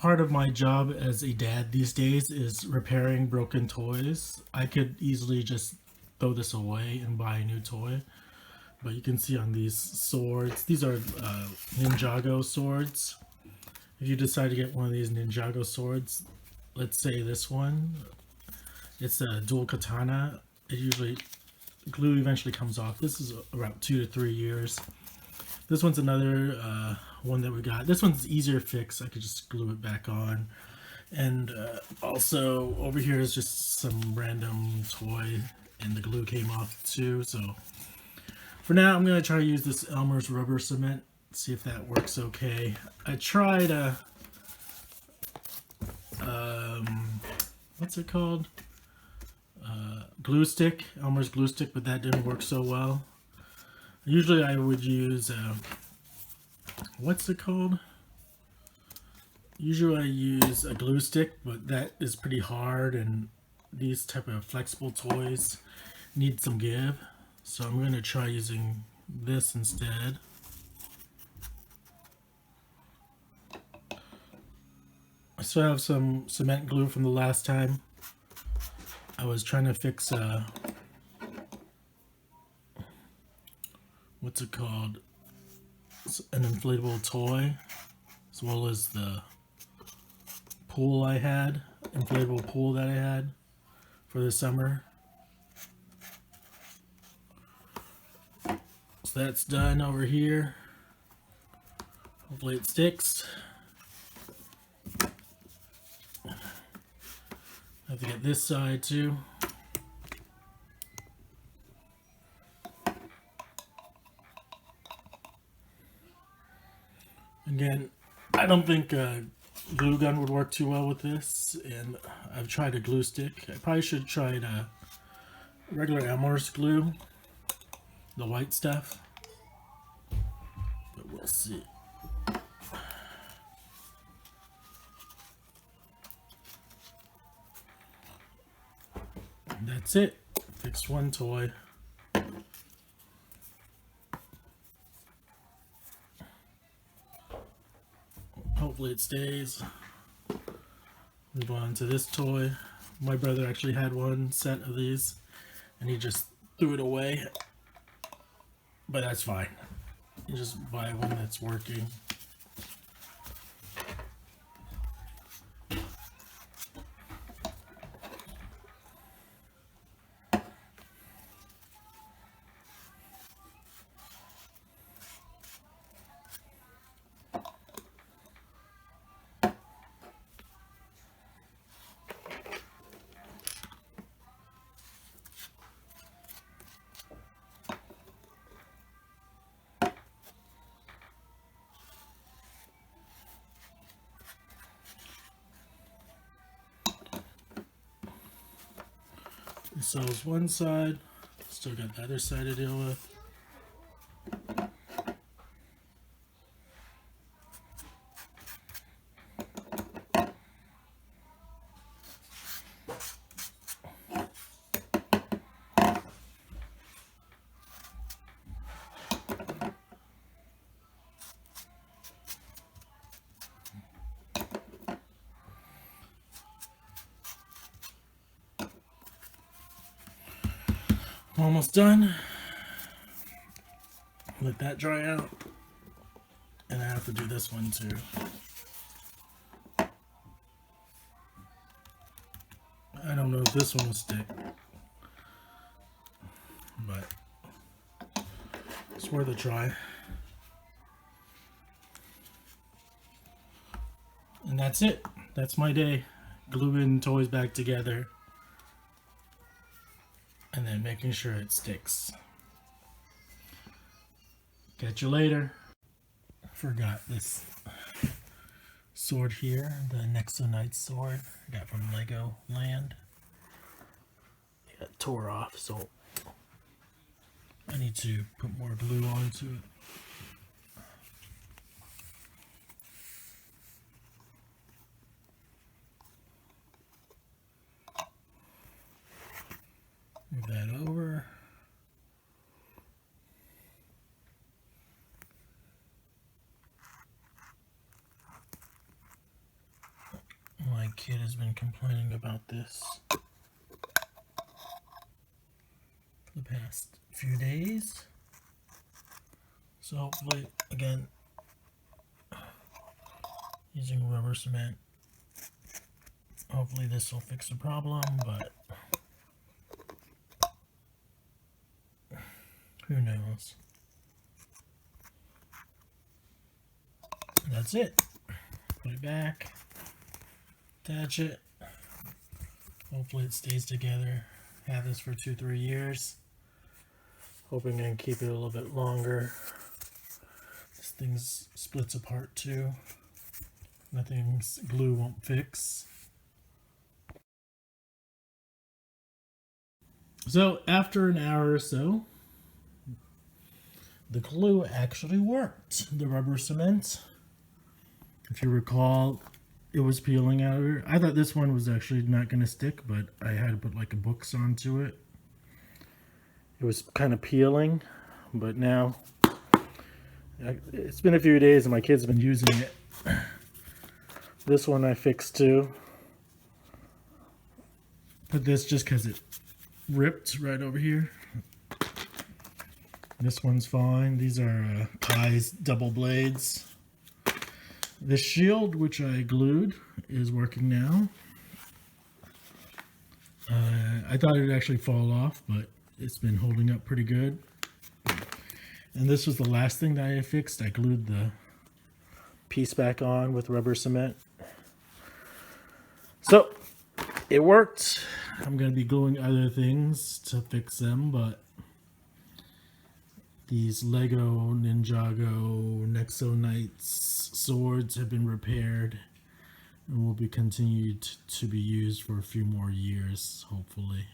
part of my job as a dad these days is repairing broken toys. I could easily just throw this away and buy a new toy. But you can see on these swords, these are Ninjago swords. If you decide to get one of these Ninjago swords, let's say this one, it's a dual katana. It usually, glue eventually comes off. This is about 2 to 3 years. This one's another one that we got. This one's easier to fix. I could just glue it back on. And also over here is just some random toy, and the glue came off too. So for now, I'm going to try to use this Elmer's rubber cement, see if that works okay. I tried what's it called? Glue stick, Elmer's glue stick, but that didn't work so well. Usually I would use, what's it called? Usually I use a glue stick, but that is pretty hard, and these type of flexible toys need some give. So I'm going to try using this instead. I still have some cement glue from the last time. I was trying to fix what's it called? It's an inflatable toy, as well as the pool I had, inflatable pool that I had for the summer. So that's done over here. Hopefully it sticks. I have to get this side too. Again, I don't think a glue gun would work too well with this, and I've tried a glue stick. I probably should try a regular Elmer's glue, the white stuff, but we'll see. And that's it. Fixed one toy. Hopefully it stays. Move on to this toy. My brother actually had one set of these, and he just threw it away. But that's fine. You just buy one that's working. So it's one side, still got the other side to deal with. Almost done. Let that dry out. And I have to do this one too. I don't know if this one will stick, but it's worth a try. And that's it. That's my day. Gluing toys back together, and then making sure it sticks. Catch you later. Forgot this sword here, the Nexo Knight sword I got from Lego Land. It got tore off, so I need to put more glue onto it. Move that over. kid has been complaining about this for the past few days. So hopefully, again, using rubber cement, hopefully this will fix the problem, but who knows. That's it. Put it back, attach it. Hopefully it stays together. Have this for 2-3 years. Hoping I can keep it a little bit longer. This thing splits apart too. Nothing's glue won't fix. So after an hour or so, the glue actually worked. The rubber cement, if you recall, it was peeling out of here. I thought this one was actually not going to stick, but I had to put like a books onto it. It was kind of peeling, but now it's been a few days and my kids have been using it. This one I fixed too. But this just because it ripped right over here. This one's fine. These are Kai's double blades. The shield, which I glued, is working now. I thought it would actually fall off, but it's been holding up pretty good. And this was the last thing that I fixed. I glued the piece back on with rubber cement. So it worked. I'm going to be gluing other things to fix them, but these Lego Ninjago Nexo Knights swords have been repaired and will be continued to be used for a few more years, hopefully.